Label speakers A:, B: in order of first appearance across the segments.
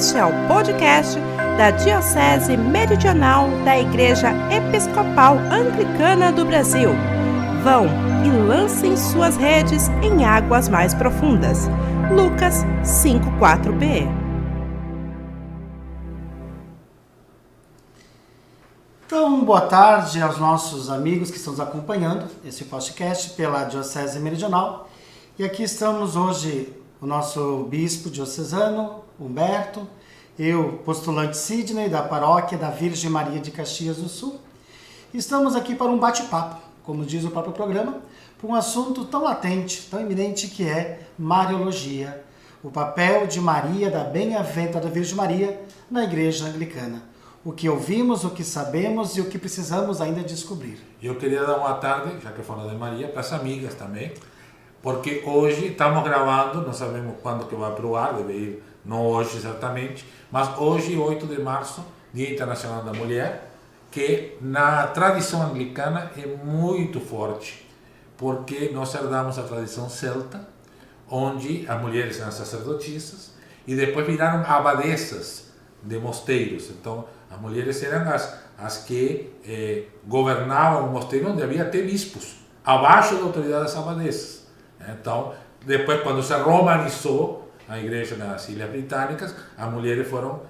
A: Este é o podcast da Diocese Meridional da Igreja Episcopal Anglicana do Brasil. Vão e lancem suas redes em águas mais profundas. Lucas 5:4b.
B: Então, boa tarde aos nossos amigos que estão nos acompanhando esse podcast pela Diocese Meridional. E aqui estamos hoje o nosso bispo diocesano, Humberto, eu, postulante Sidney, da paróquia da Virgem Maria de Caxias do Sul. Estamos aqui para um bate-papo, como diz o próprio programa, para um assunto tão latente, tão iminente que é Mariologia, o papel de Maria, da bem-aventurada Virgem Maria, na Igreja Anglicana. O que ouvimos, o que sabemos e o que precisamos ainda descobrir.
C: Eu queria dar uma tarde, já que falou de Maria, para as amigas também, porque hoje estamos gravando, não sabemos quando que vai para o ar, deve ir, não hoje exatamente, mas hoje, 8 de março, Dia Internacional da Mulher, que na tradição anglicana é muito forte, porque nós herdamos a tradição celta, onde as mulheres eram sacerdotisas e depois viraram abadesas de mosteiros. Então, as mulheres eram as que governavam o mosteiro, onde havia até bispos, abaixo da autoridade das abadesas. Então, depois, quando se romanizou a igreja nas Ilhas Britânicas, as mulheres foram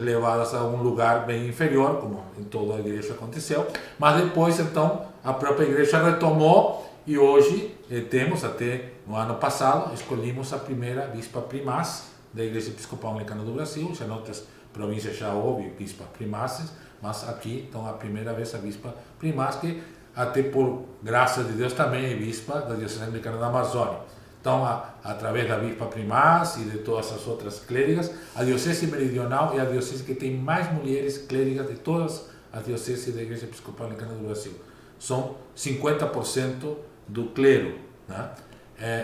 C: levadas a um lugar bem inferior, como em toda a igreja aconteceu, mas depois, então, a própria igreja retomou e hoje temos, até no ano passado, escolhemos a primeira bispa primaz da Igreja Episcopal Anglicana do Brasil. Já em outras províncias já houve bispas primazes, mas aqui, então, a primeira vez a bispa primaz, que até por graça de Deus também é bispa da Diocese Anglicana da Amazônia. Então, através da bispa primaz e de todas as outras clérigas, a Diocese Meridional é a diocese que tem mais mulheres clérigas de todas as dioceses da Igreja Episcopal Anglicana do Brasil. São 50% do clero, né?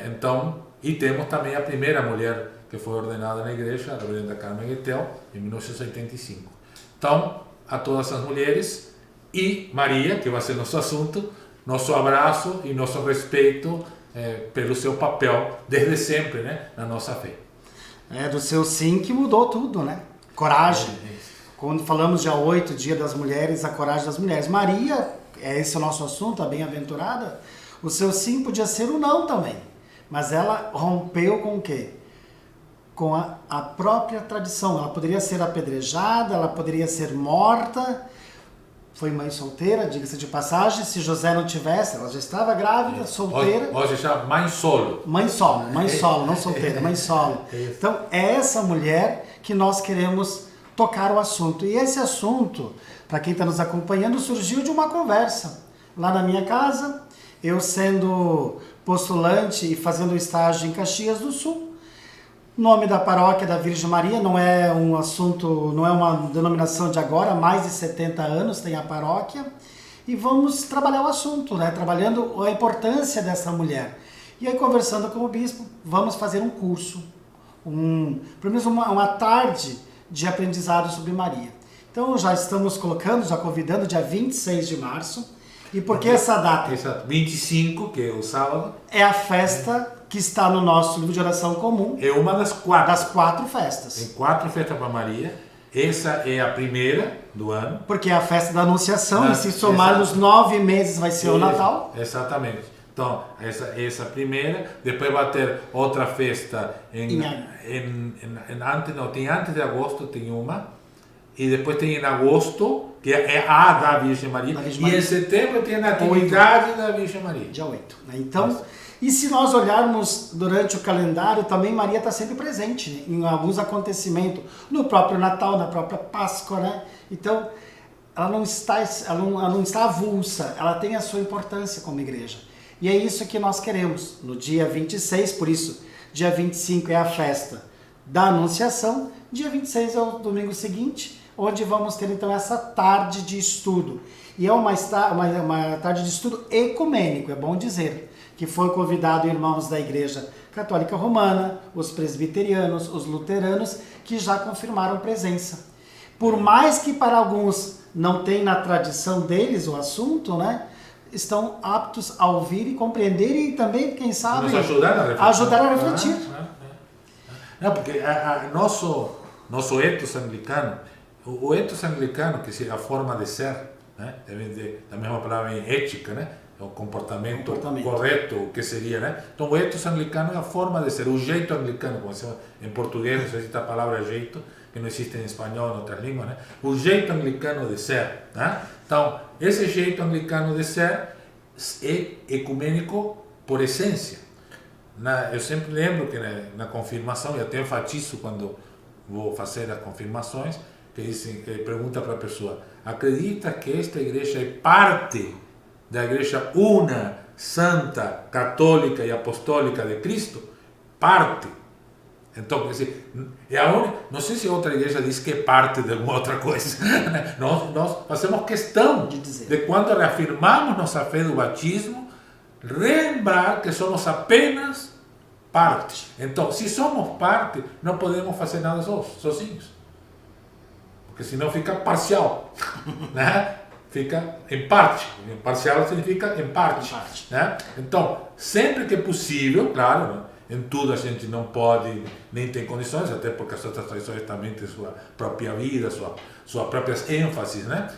C: Então, e temos também a primeira mulher que foi ordenada na igreja, a reverenda Carmen Etel, em 1985. Então, a todas as mulheres e Maria, que vai ser nosso assunto, nosso abraço e nosso respeito pelo seu papel desde sempre, né, na nossa fé.
B: Do seu sim que mudou tudo, né? Coragem. Quando falamos dia 8, Dia das Mulheres, a coragem das mulheres. Maria, esse é o nosso assunto, a bem-aventurada, o seu sim podia ser o não também. Mas ela rompeu com o quê? Com a própria tradição. Ela poderia ser apedrejada, ela poderia ser morta. Foi mãe solteira, diga-se de passagem. Se José não tivesse, ela já estava grávida, solteira.
C: Hoje já mãe solo.
B: Mãe solo, não solteira, mãe solo. Então, é essa mulher que nós queremos tocar o assunto. E esse assunto, para quem está nos acompanhando, surgiu de uma conversa. Lá na minha casa, eu sendo postulante e fazendo estágio em Caxias do Sul. Nome da paróquia da Virgem Maria, não é um assunto, não é uma denominação de agora, há mais de 70 anos tem a paróquia. E vamos trabalhar o assunto, né? Trabalhando a importância dessa mulher. E aí, conversando com o bispo, vamos fazer um curso, pelo menos uma tarde de aprendizado sobre Maria. Então, já estamos colocando, já convidando, dia 26 de março. E por que essa data?
C: Exato. 25, que é o sábado.
B: É a festa que está no nosso livro de oração comum.
C: É uma das quatro.
B: Das 4 festas.
C: Tem 4 festas para Maria. Essa é a primeira do ano.
B: Porque é a festa da Anunciação, e se somarmos 9 meses vai ser o Natal.
C: Exatamente. Então, essa primeira, depois vai ter outra festa antes de agosto, tem uma, e depois tem em agosto, que é a da Virgem Maria, e em setembro tem a Natividade da Virgem Maria.
B: Dia 8. Né? Então, e se nós olharmos durante o calendário, também Maria está sempre presente, né? Em alguns acontecimentos, no próprio Natal, na própria Páscoa, né? Então, ela não está avulsa, ela tem a sua importância como igreja. E é isso que nós queremos, no dia 26, por isso, dia 25 é a festa da Anunciação, dia 26 é o domingo seguinte, onde vamos ter então essa tarde de estudo. E é uma tarde de estudo ecumênico, é bom dizer, que foi convidado irmãos da Igreja Católica Romana, os presbiterianos, os luteranos, que já confirmaram presença. Por mais que para alguns não tem na tradição deles o assunto, né? Estão aptos a ouvir e compreender e também, quem sabe,
C: nos ajudar a refletir.
B: Ajudar a refletir.
C: Não, porque nosso ethos anglicano, o ethos anglicano, que seria a forma de ser, né? Da mesma palavra em ética, né? O comportamento correto, o que seria, né? Então o ethos anglicano é a forma de ser, o jeito anglicano, como se chama em português, não existe a palavra jeito, que não existe em espanhol, em outras línguas, né? O jeito anglicano de ser, né? Então, esse jeito anglicano de ser é ecumênico por essência. Eu sempre lembro que na confirmação, e até enfatizo quando vou fazer as confirmações, que pergunta para a pessoa: acredita que esta igreja é parte da igreja una, santa, católica e apostólica de Cristo? Parte. Então, quer dizer, não sei se outra igreja diz que é parte de alguma outra coisa. Nós fazemos questão de quando reafirmamos nossa fé do batismo, lembrar que somos apenas parte. Então, se somos parte, não podemos fazer nada sozinhos. Porque senão fica parcial. Né? Fica em parte. Parcial significa em parte. Né? Então, sempre que possível, claro, né? Em tudo a gente não pode, nem tem condições, até porque as outras tradições também têm sua própria vida, suas próprias ênfases, né?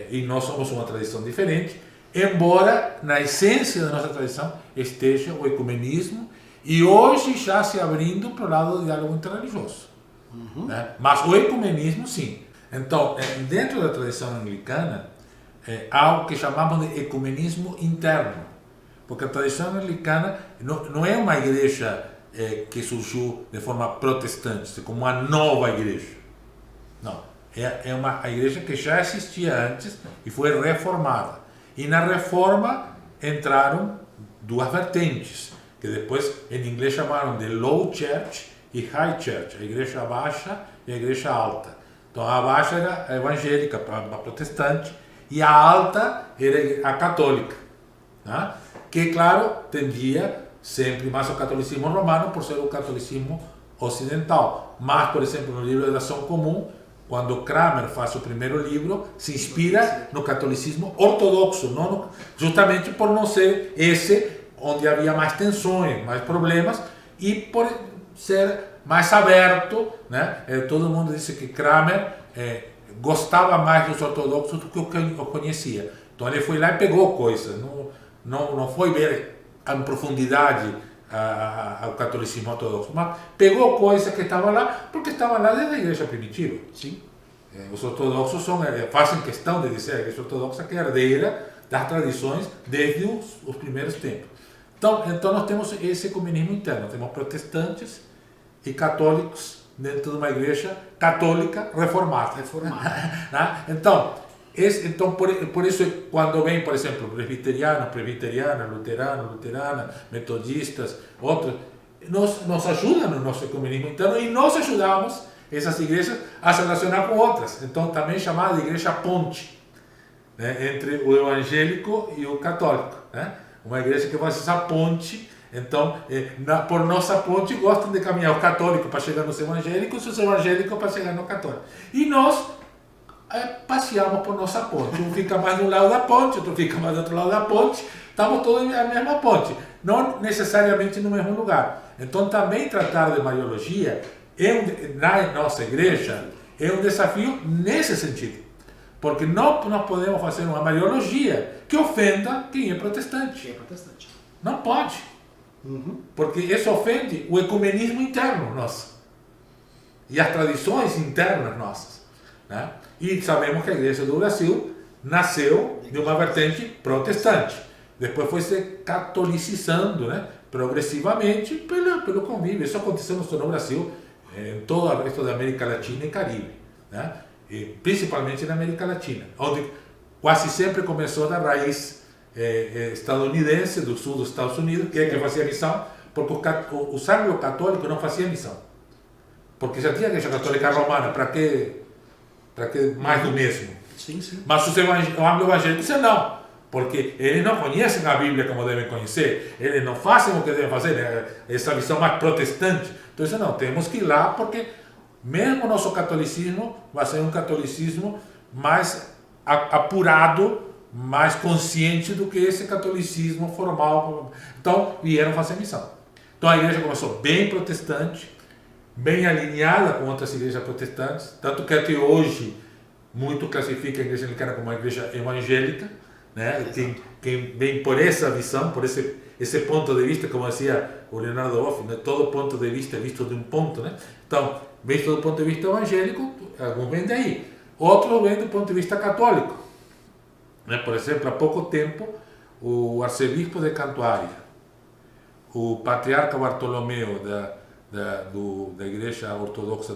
C: E nós somos uma tradição diferente, embora na essência da nossa tradição esteja o ecumenismo, e hoje já se abrindo para o lado do diálogo interreligioso. Né? Mas o ecumenismo, sim. Então, dentro da tradição anglicana, há algo que chamamos de ecumenismo interno. Porque a tradição anglicana não é uma igreja que surgiu de forma protestante, como uma nova igreja. Não, é uma igreja que já existia antes e foi reformada. E na reforma entraram duas vertentes, que depois em inglês chamaram de Low Church e High Church, a igreja baixa e a igreja alta. Então a baixa era a evangélica, a protestante, e a alta era a católica. Né? Que, claro, tendia sempre mais ao catolicismo romano por ser o catolicismo ocidental. Mas, por exemplo, no livro da Ação Comum, quando Kramer faz o primeiro livro, se inspira no catolicismo ortodoxo, justamente por não ser esse onde havia mais tensões, mais problemas, e por ser mais aberto, né? Todo mundo disse que Kramer gostava mais dos ortodoxos do que o conhecia. Então ele foi lá e pegou coisas, não foi ver em profundidade ao catolicismo ortodoxo, mas pegou coisas que estavam lá, porque estavam lá desde a igreja primitiva.
B: Sim.
C: Os ortodoxos fazem questão de dizer a igreja ortodoxa que é herdeira das tradições desde os primeiros tempos. Então nós temos esse ecumenismo interno, temos protestantes e católicos dentro de uma igreja católica reformada. Né? Então, por isso, quando vem, por exemplo, presbiteriana, luterana, metodistas, outros, nos ajudam no nosso ecumenismo interno e nós ajudamos essas igrejas a se relacionar com outras. Então, também chamada de igreja ponte, né, entre o evangélico e o católico. Né? Uma igreja que faz essa ponte. Então, por nossa ponte, gostam de caminhar o católico para chegar nos evangélicos e os evangélicos para chegar no católico. E nós passeamos por nossa ponte. Um fica mais de um lado da ponte, outro fica mais do outro lado da ponte. Estamos todos na mesma ponte, não necessariamente no mesmo lugar. Então, também tratar de Mariologia na nossa igreja é um desafio nesse sentido. Porque não nós podemos fazer uma Mariologia que ofenda quem é protestante. Não pode. Porque isso ofende o ecumenismo interno nosso e as tradições internas nossas. Né? E sabemos que a Igreja do Brasil nasceu de uma vertente protestante. Depois foi se catolicizando, né? Progressivamente pelo convívio. Isso aconteceu no Brasil, em todo o resto da América Latina e Caribe. Né? E principalmente na América Latina, onde quase sempre começou da raiz estadunidense, do sul dos Estados Unidos, que fazia missão, porque o sangro católico não fazia missão. Porque já tinha a Igreja Católica Romana, para que mais do mesmo?
B: Sim.
C: Mas os anglo-evangélicos não, porque eles não conhecem a Bíblia como devem conhecer, eles não fazem o que devem fazer, essa visão mais protestante. Então, não, temos que ir lá, porque mesmo o nosso catolicismo vai ser um catolicismo mais apurado, mais consciente do que esse catolicismo formal. Então, vieram fazer missão. Então, a igreja começou bem protestante, bem alinhada com outras igrejas protestantes, tanto que até hoje muito classifica a igreja anglicana como uma igreja evangélica, né? Quem vem por essa visão, por esse ponto de vista, como dizia o Leonardo Boff, né? Todo ponto de vista é visto de um ponto, né? Então, visto do ponto de vista evangélico, alguns vêm daí, outros vêm do ponto de vista católico, né? Por exemplo, há pouco tempo, o arcebispo de Cantuária, o patriarca Bartolomeu da igreja ortodoxa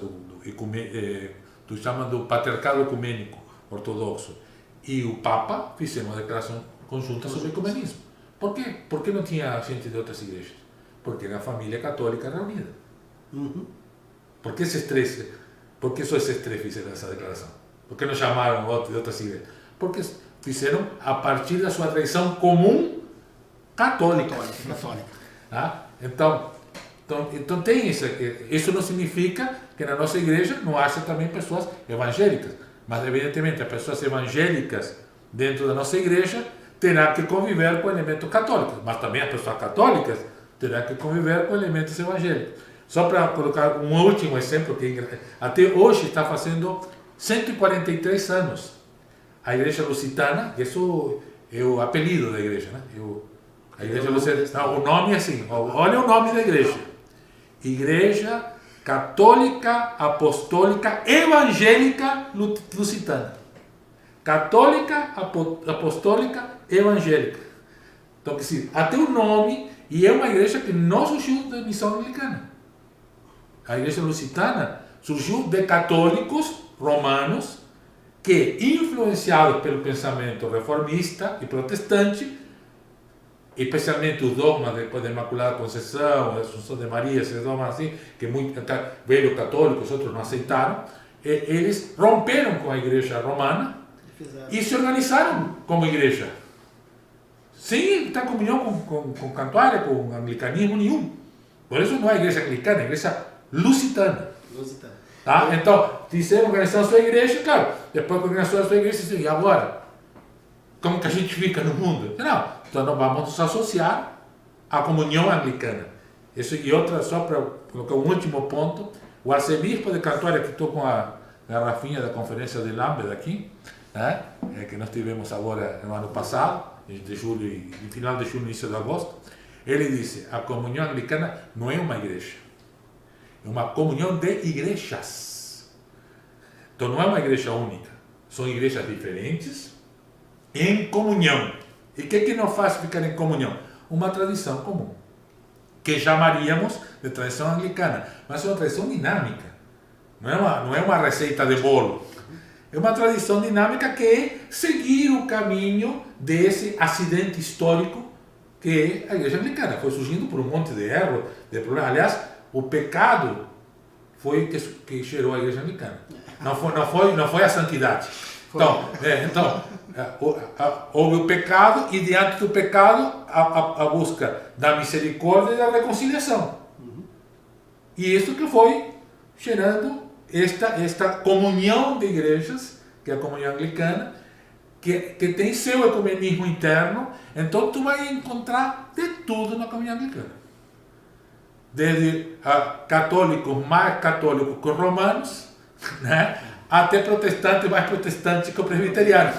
C: chamam do patriarcado ecumênico ortodoxo, e o Papa fizeram uma declaração conjunta sobre ecumenismo. Por quê? Porque não tinha gente de outras igrejas? Porque era a família católica reunida. Por que só esses três fizeram essa declaração? Por que não chamaram outros de outras igrejas? Porque fizeram a partir da sua tradição comum católica. Tá? Então tem isso. Isso não significa que na nossa igreja não haja também pessoas evangélicas, mas evidentemente as pessoas evangélicas dentro da nossa igreja terão que conviver com elementos católicos, mas também as pessoas católicas terão que conviver com elementos evangélicos. Só para colocar um último exemplo, que até hoje está fazendo 143 anos. A igreja lusitana, isso é o apelido da igreja, né? A igreja lusitana, o nome é assim, olha o nome da igreja. Igreja Católica Apostólica Evangélica Lusitana. Católica Apostólica Evangélica. Então, até o nome, e é uma igreja que não surgiu da missão anglicana. A igreja lusitana surgiu de católicos romanos que, influenciados pelo pensamento reformista e protestante, especialmente os dogmas depois da Imaculada Conceição, a Assunção de Maria, esses dogmas assim, que muitos velhos católicos, outros não aceitaram, eles romperam com a igreja romana e se organizaram como igreja. Sem estar em comunhão com Cantuária, com anglicanismo nenhum. Por isso não é igreja anglicana, é igreja lusitana. Tá? Então, fizeram organizar a sua igreja, claro, depois que organizaram a sua igreja, e agora? Como que a gente fica no mundo? Não, então nós vamos nos associar à comunhão anglicana. Isso e outra, só para colocar um último ponto, o arcebispo de Cantuária, que estou com a garrafinha da conferência de Lambert aqui, né, que nós tivemos agora no ano passado, de julho, final de julho, início de agosto, ele disse: a comunhão anglicana não é uma igreja, é uma comunhão de igrejas. Então não é uma igreja única, são igrejas diferentes em comunhão. E o que nos faz ficar em comunhão? Uma tradição comum, que chamaríamos de tradição anglicana, mas é uma tradição dinâmica, não é uma receita de bolo. É uma tradição dinâmica que é seguir o caminho desse acidente histórico que é a igreja anglicana. Foi surgindo por um monte de erros, de problemas. Aliás, o pecado foi que gerou a igreja anglicana. Não foi a santidade. Então, houve o pecado e diante do pecado a busca da misericórdia e da reconciliação. E isso que foi gerando esta comunhão de igrejas, que é a comunhão anglicana, que tem seu ecumenismo interno. Então tu vai encontrar de tudo na comunhão anglicana. Desde católicos mais católicos que romanos, né? Até protestantes mais protestantes que presbiterianos.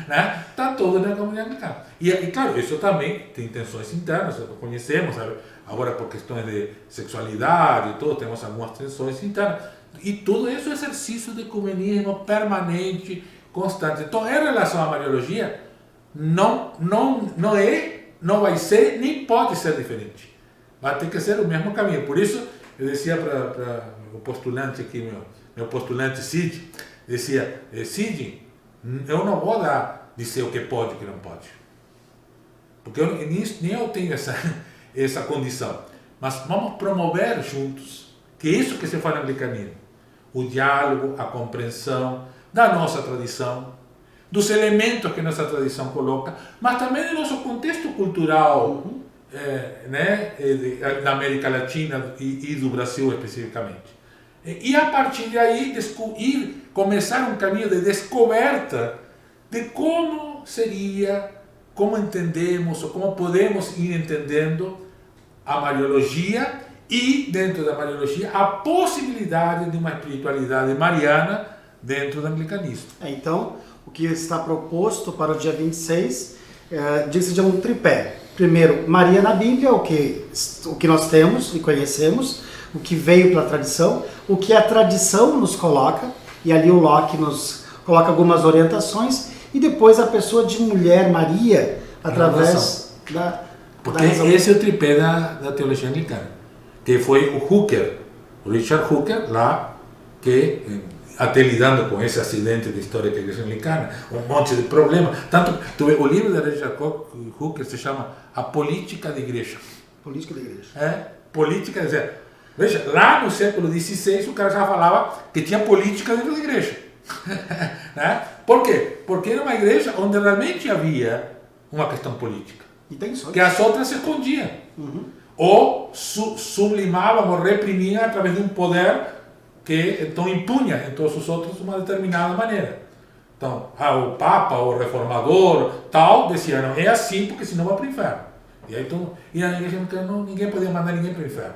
C: Né? Está tudo na comunhão anglicana. E claro, isso também tem tensões internas, conhecemos, sabe? Agora por questões de sexualidade e tudo, temos algumas tensões internas. E tudo isso é exercício de ecumenismo permanente, constante. Então, em relação à Mariologia, não vai ser, nem pode ser diferente. Vai ter que ser o mesmo caminho. Por isso, eu dizia para o postulante aqui, meu postulante Cid, dizia: Cid, eu não vou dizer o que pode e o que não pode. Porque nem eu tenho essa condição. Mas vamos promover juntos, que é isso que se fala no anglicanismo. O diálogo, a compreensão da nossa tradição, dos elementos que nossa tradição coloca, mas também do nosso contexto cultural, da América Latina e do Brasil especificamente. E a partir daí começar um caminho de descoberta de como seria, como entendemos ou como podemos ir entendendo a Mariologia e dentro da Mariologia a possibilidade de uma espiritualidade mariana dentro do anglicanismo.
B: Então, o que está proposto para o dia 26 diz-se de um tripé. Primeiro, Maria na Bíblia, o que nós temos e conhecemos, o que veio pela tradição, o que a tradição nos coloca, e ali o Locke nos coloca algumas orientações, e depois a pessoa de mulher Maria, através da
C: Porque
B: razão.
C: esse é o tripé da teologia anglicana, que foi o Hooker, o Richard Hooker, lá, que até lidando com esse acidente de história da igreja anglicana, um monte de problema. Tanto, o livro da Richard Hooker se chama A Política da Igreja.
B: Política da igreja.
C: Política, quer dizer, veja, lá no século XVI o cara já falava que tinha política dentro da igreja. Né? Por quê? Porque era uma igreja onde realmente havia uma questão política.
B: E tem só.
C: Que as outras se escondiam. Ou sublimavam ou reprimiam através de um poder que então impunha em todos os outros uma determinada maneira. Então, o Papa, o Reformador, tal, dizia, não, é assim porque senão vai para o inferno. E aí, então, e na igreja não, ninguém podia mandar ninguém para o inferno.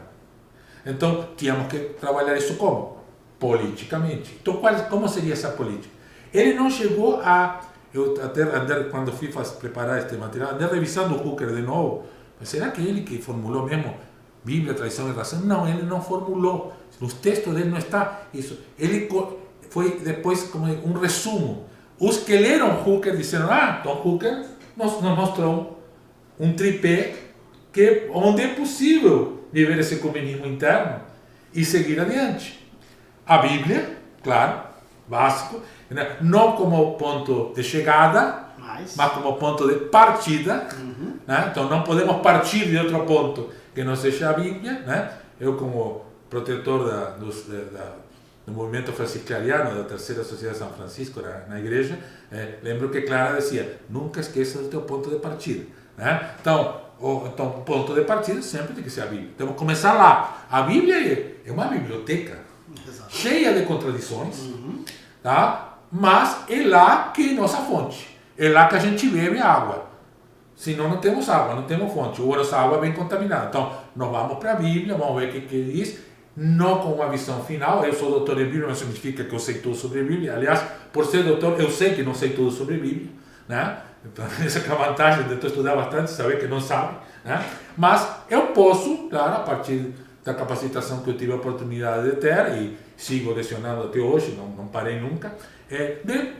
C: Então, tínhamos que trabalhar isso como? Politicamente. Então, como seria essa política? Ele não chegou a... Eu até quando fui preparar este material, andei revisando o Hooker de novo, mas será que ele que formulou mesmo Bíblia, tradição e razão? Não, ele não formulou. Nos textos dele não está isso. Ele foi depois como um resumo. Os que leram Hooker disseram, então Hooker nos mostrou um tripé onde é possível viver esse ecumenismo interno e seguir adiante. A Bíblia, claro, básico, né? Não como ponto de chegada, mas como ponto de partida. Né? Então não podemos partir de outro ponto que não seja a Bíblia. Né? Eu, como protetor do movimento franciscaniano da Terceira Sociedade de São Francisco na igreja, lembro que Clara dizia, nunca esqueça do teu ponto de partida. Né? Então, o ponto de partida sempre tem que ser a Bíblia. Temos que começar lá. A Bíblia é uma biblioteca cheia de contradições, tá? Mas é lá que é nossa fonte. É lá que a gente bebe água. Senão não temos água, não temos fonte. Ou nossa água é bem contaminada. Então, nós vamos para a Bíblia, vamos ver o que diz, não com uma visão final. Eu sou doutor em Bíblia, não significa que eu sei tudo sobre a Bíblia. Aliás, por ser doutor, eu sei que não sei tudo sobre a Bíblia. Né? Então, essa é a vantagem de eu estudar bastante, saber que não sabe. Né? Mas eu posso, claro, a partir da capacitação que eu tive a oportunidade de ter, e sigo lecionando até hoje, não parei nunca,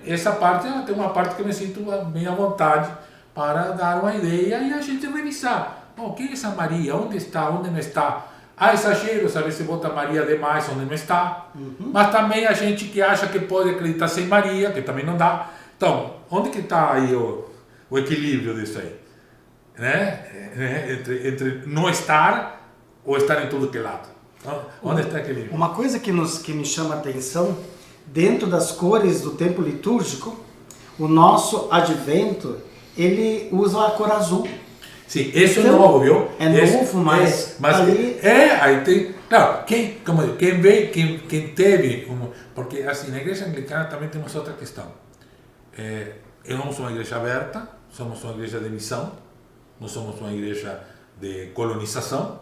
C: essa parte, tem uma parte que eu me sinto bem à vontade para dar uma ideia e a gente revisar. Quem é essa Maria? Onde está? Onde não está? Há exagero, sabe, se bota Maria demais onde não está. Mas também a gente que acha que pode acreditar sem Maria, que também não dá. Então, onde que está aí o equilíbrio disso aí? Né? Entre não estar ou estar em tudo que lado. Então, onde está o equilíbrio?
B: Uma coisa que me chama a atenção, dentro das cores do tempo litúrgico, o nosso advento, ele usa a cor azul.
C: Sim, isso é novo, viu?
B: É novo, mas ali...
C: aí tem... Claro, quem teve... Porque assim, na igreja anglicana também temos outra questão. Eu não sou uma igreja aberta, somos uma igreja de missão, não somos uma igreja de colonização.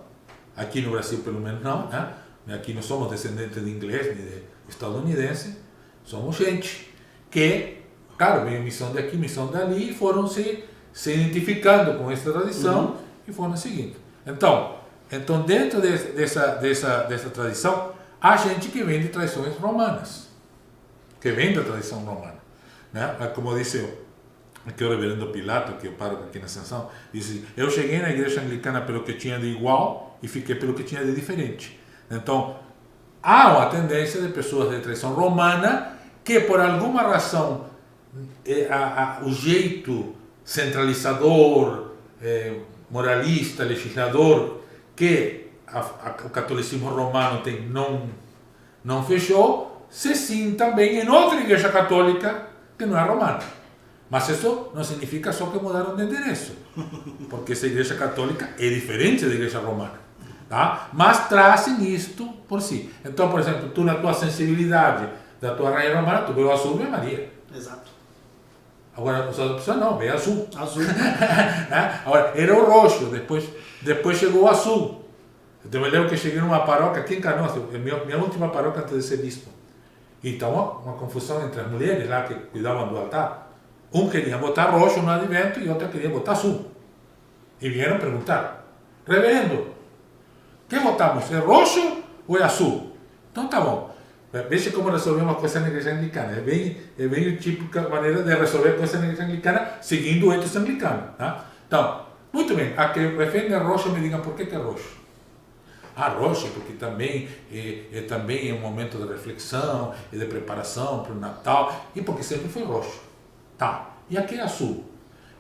C: Aqui no Brasil, pelo menos, não. Né? Aqui não somos descendentes de inglês nem de estadunidense. Somos gente que, claro, veio missão daqui, missão dali, e foram se identificando com essa tradição e foram seguindo. Então dentro dessa tradição, há gente que vem de tradições romanas, que vem da tradição romana. Né? Como disse aqui o reverendo Pilato, que eu paro aqui na Ascensão, disse, eu cheguei na igreja anglicana pelo que tinha de igual e fiquei pelo que tinha de diferente. Então, há uma tendência de pessoas de tradição romana que, por alguma razão, o jeito centralizador, moralista, legislador que o catolicismo romano tem, não fechou, se sintam bem em outra igreja católica que não é romana. Mas isso não significa só que mudaram de endereço, porque essa igreja católica é diferente da igreja romana, tá? Mas trazem isto por si. Então, por exemplo, tu na tua sensibilidade da tua rainha romana, tu vê o azul, vê Maria.
B: Exato.
C: Agora, as outras pessoas não, vê azul.
B: Azul.
C: Agora, era o roxo, depois chegou o azul. Então eu lembro que cheguei numa paróquia aqui em Canoas, minha última paróquia antes de ser bispo. Então, uma confusão entre as mulheres lá que cuidavam do altar. Um queria botar roxo no advento e outra queria botar azul. E vieram perguntar, reverendo, que votamos, é roxo ou é azul? Então tá bom. Veja como resolvemos uma coisa na igreja anglicana. É bem a típica maneira de resolver coisas na igreja anglicana, seguindo o ethos anglicano. Tá? Então, muito bem, a que refere a roxo, me digam por que é roxo. Roxo, porque também é um momento de reflexão e de preparação para o Natal, e porque sempre foi roxo. Tá. E aqui é azul.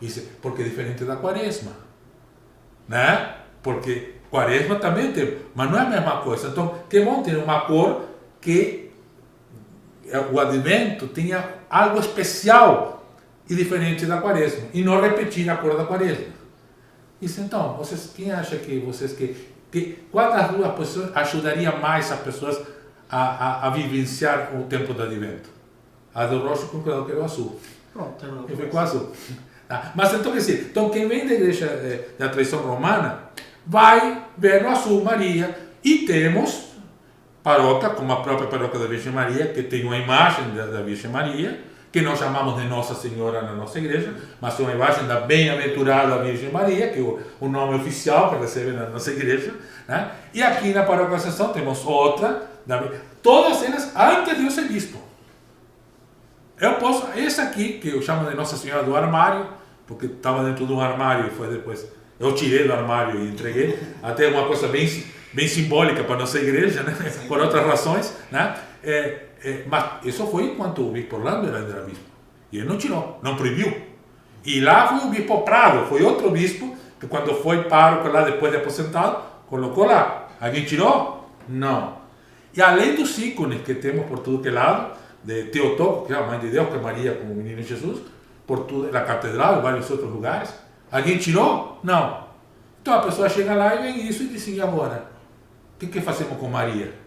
C: Isso, porque é diferente da quaresma. Né? Porque quaresma também tem, mas não é a mesma coisa. Então, que bom ter uma cor que o advento tenha algo especial e diferente da quaresma, e não repetir a cor da quaresma. Isso, então, vocês, quem acha que vocês qual das duas pessoas ajudaria mais as pessoas a vivenciar o tempo do advento? A do roxo com o que era o azul.
B: Pronto,
C: eu fui com o azul. Tá? Mas então, quer dizer, então quem vem da igreja da tradição romana vai ver no azul Maria, e temos paróquia, como a própria paróquia da Virgem Maria, que tem uma imagem da Virgem Maria, que nós chamamos de Nossa Senhora na nossa igreja, mas é uma imagem da bem-aventurada Virgem Maria, que é o nome oficial que recebe na nossa igreja, né? E aqui na paróquia da Ascensão temos outra, todas elas antes de eu ser bispo. Eu posso, essa aqui, que eu chamo de Nossa Senhora do Armário, porque estava dentro de um armário e foi depois, eu tirei do armário e entreguei, até uma coisa bem simbólica para a nossa igreja, né? Por outras razões, né? Mas isso foi enquanto o bispo Orlando era bispo. E ele não tirou, não proibiu. E lá foi o bispo Prado, foi outro bispo, que quando foi pároco lá depois de aposentado, colocou lá. Alguém tirou? Não. E além dos ícones que temos por todo que lado, de Teotocos, que é a Mãe de Deus, que é Maria com o Menino Jesus, por toda a catedral e vários outros lugares, alguém tirou? Não. Então a pessoa chega lá e vem isso e diz, e agora? O que fazemos com Maria?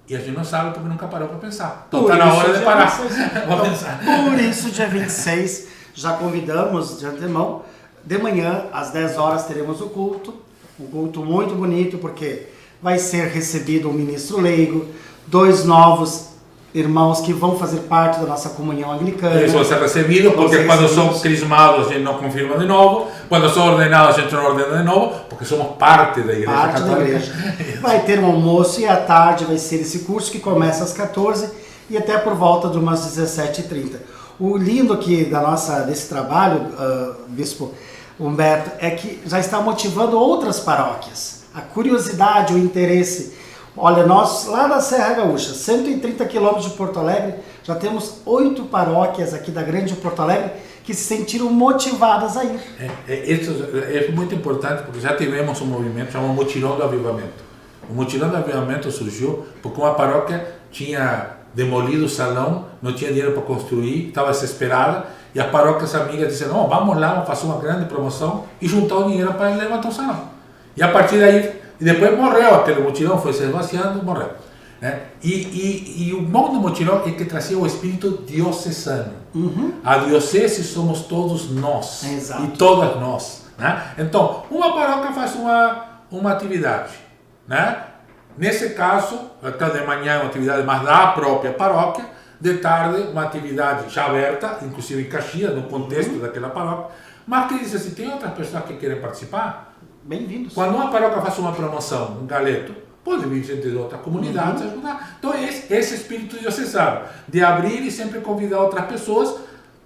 C: E a gente não sabe porque nunca parou para pensar. Então está na hora de parar.
B: Por isso, dia 26, já convidamos de antemão, de manhã, às 10 horas, teremos o culto. Um culto muito bonito, porque vai ser recebido um ministro leigo, 2 novos irmãos que vão fazer parte da nossa comunhão anglicana.
C: Eles vão ser recebidos, porque quando são crismados a gente não confirma de novo, quando são ordenados a gente não ordena de novo, porque somos parte da igreja católica.
B: Vai ter um almoço e à tarde vai ser esse curso que começa às 14 e até por volta de umas 17h30. O lindo aqui desse trabalho, Bispo Humberto, é que já está motivando outras paróquias. A curiosidade, o interesse. Olha, nós lá na Serra Gaúcha, 130 quilômetros de Porto Alegre, já temos 8 paróquias aqui da Grande Porto Alegre que se sentiram motivadas a ir.
C: Isso é muito importante, porque já tivemos um movimento chamado Mutirão do Avivamento. O Mutirão do Avivamento surgiu porque uma paróquia tinha demolido o salão, não tinha dinheiro para construir, estava desesperada, e as paróquias amigas disseram, não, vamos lá, vamos fazer uma grande promoção e juntar o dinheiro para levantar o salão. E a partir daí, e depois morreu, aquele mutirão foi se esvaziando, morreu. Né? E o bom do mutirão é que trazia o espírito diocesano. A diocese somos todos nós.
B: Exato.
C: E todas nós. Né? Então, uma paróquia faz uma atividade. Né? Nesse caso, até de manhã é uma atividade mais da própria paróquia, de tarde uma atividade já aberta, inclusive em Caxias, no contexto daquela paróquia, mas que diz assim, tem outras pessoas que querem participar?
B: Bem-vindos.
C: Quando uma paróquia faz uma promoção, um galeto, pode vir gente de outra comunidade ajudar. Então, esse espírito diocesano, de abrir e sempre convidar outras pessoas,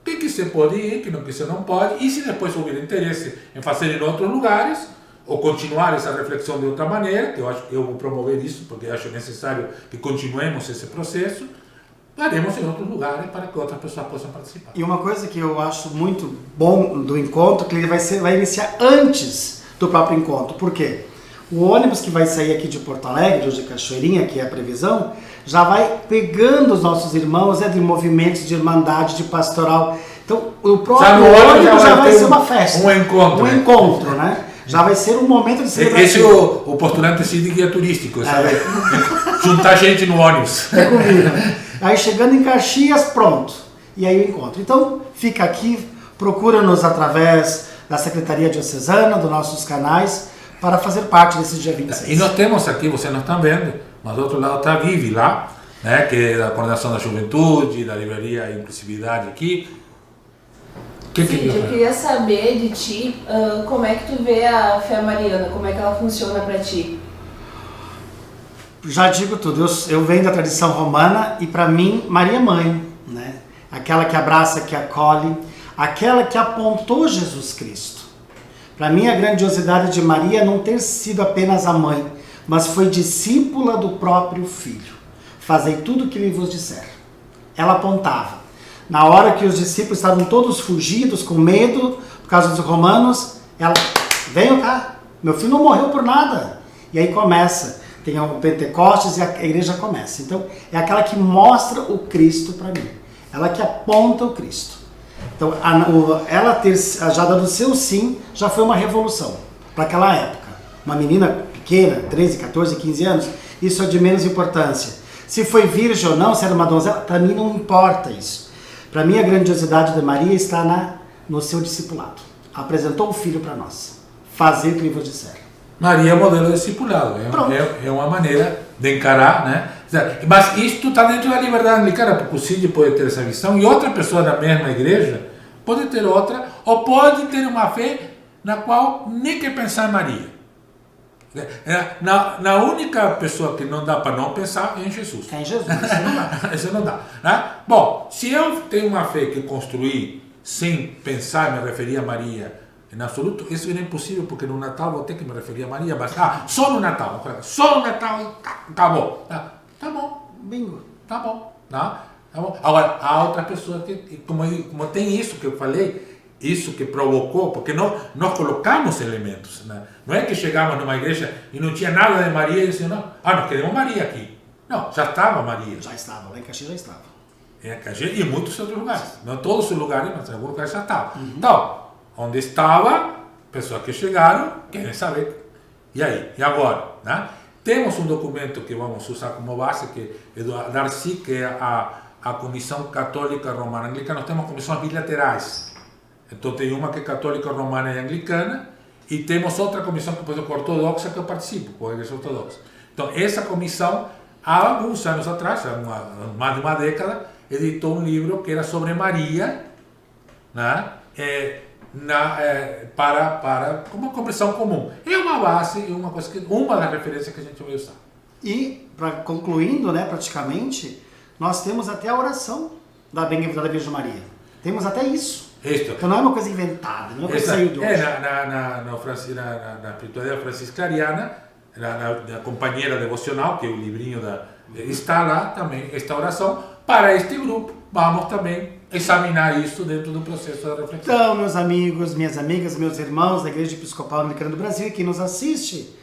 C: quem quiser pode ir, quem não quiser não pode, e se depois houver interesse em fazer em outros lugares, ou continuar essa reflexão de outra maneira, que eu acho que eu vou promover isso, porque acho necessário que continuemos esse processo, faremos em outros lugares para que outras pessoas possam participar.
B: E uma coisa que eu acho muito bom do encontro, que ele vai iniciar antes do próprio encontro. Por quê? O ônibus que vai sair aqui de Porto Alegre, de Cachoeirinha, que é a previsão, já vai pegando os nossos irmãos de movimentos de irmandade, de pastoral. Então, o próprio ônibus já vai ser uma festa.
C: Um encontro.
B: Um encontro, né? Já vai ser um momento de celebração.
C: Esse é o postulante de guia turístico, sabe? Juntar gente no ônibus.
B: É comigo. Aí chegando em Caxias, pronto. E aí o encontro. Então, fica aqui, procura-nos através da Secretaria Diocesana, dos nossos canais, para fazer parte desse dia 26.
C: E nós temos aqui, vocês não estão vendo, mas do outro lado está a Vivi lá, né, que é da Coordenação da Juventude, da Livraria e Inclusividade aqui.
D: Cid, eu queria saber de ti, como é que tu vê a fé mariana, como é que ela funciona para ti?
B: Já digo tudo, eu venho da tradição romana e para mim, Maria é mãe, né? Aquela que abraça, que acolhe, aquela que apontou Jesus Cristo. Para mim, a grandiosidade de Maria é não ter sido apenas a mãe, mas foi discípula do próprio Filho. Fazei tudo o que ele vos disser. Ela apontava. Na hora que os discípulos estavam todos fugidos, com medo, por causa dos romanos, ela, venham cá, meu filho não morreu por nada. E aí começa, tem o Pentecostes e a igreja começa. Então, é aquela que mostra o Cristo para mim. Ela que aponta o Cristo. Então, ela ter já dado o seu sim, já foi uma revolução para aquela época. Uma menina pequena, 13, 14, 15 anos, isso é de menos importância. Se foi virgem ou não, se era uma donzela, para mim não importa isso. Para mim, a grandiosidade de Maria está no seu discipulado. Apresentou o Filho para nós. Fazer o que ele vos disser.
C: Maria é modelo de discipulado, é uma maneira de encarar, né? Mas isto está dentro da liberdade anglicana, porque o Cid pode ter essa visão e outra pessoa da mesma igreja pode ter outra, ou pode ter uma fé na qual nem quer pensar em Maria. Na única pessoa que não dá para não pensar é em Jesus.
B: É em Jesus, isso não dá.
C: Isso não dá, né? Bom, se eu tenho uma fé que construí sem pensar e me referir a Maria em absoluto, isso é impossível, porque no Natal vou ter que me referir a Maria, mas só no Natal, acabou. Tá bom,
B: bingo,
C: tá bom, tá bom. Agora, há outra pessoa que, como tem isso que eu falei, isso que provocou, porque nós colocamos elementos, né? Não é que chegamos numa igreja e não tinha nada de Maria e dizíamos, nós queremos Maria aqui. Não, já estava Maria.
B: Já estava, lá em Caxias já estava.
C: Em Caxias e em muitos outros lugares. Não todos os lugares, mas em alguns lugares já estava. Então, onde estava, pessoas que chegaram, querem saber. E aí? E agora? Né? Temos um documento que vamos usar como base, que é do Darcy, que é a Comissão Católica Romana Anglicana. Nós temos comissões bilaterais. Então tem uma que é católica romana e anglicana, e temos outra comissão que é ortodoxa, que eu participo, com a Igreja Ortodoxa. Então essa comissão, há alguns anos atrás, mais de uma década, editou um livro que era sobre Maria, né? Para uma compreensão comum. É uma base, uma das referências que a gente vai usar.
B: E, concluindo, né, praticamente, nós temos até a oração da Bem-aventurada Virgem Maria. Temos até isso. Então não é uma coisa inventada, não é uma coisa que saiu de hoje.
C: Na espiritualidade franciscaniana, na companheira devocional, que é o livrinho está lá também esta oração. Para este grupo, vamos também examinar isso dentro do processo da reflexão.
B: Então, meus amigos, minhas amigas, meus irmãos da Igreja Episcopal Anglicana do Brasil e quem nos assiste,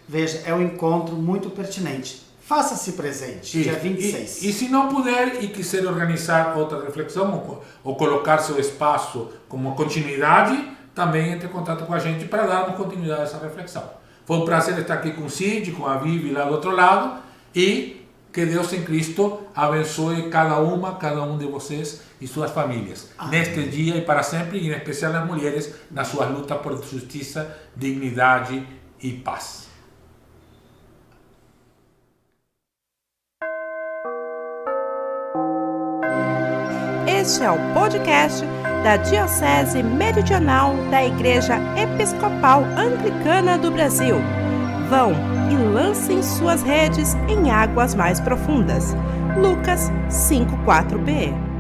B: veja, é um encontro muito pertinente. Faça-se presente, dia 26.
C: E se não puder e quiser organizar outra reflexão ou colocar seu espaço como continuidade, também entre em contato com a gente para darmos continuidade a essa reflexão. Foi um prazer estar aqui com o Cid, com a Vivi lá do outro lado, e que Deus em Cristo abençoe cada um de vocês e suas famílias. Amém. Neste dia e para sempre, e em especial as mulheres, nas suas lutas por justiça, dignidade e paz.
A: Este é o podcast da Diocese Meridional da Igreja Episcopal Anglicana do Brasil. Vão e lancem suas redes em águas mais profundas. Lucas 5:4b.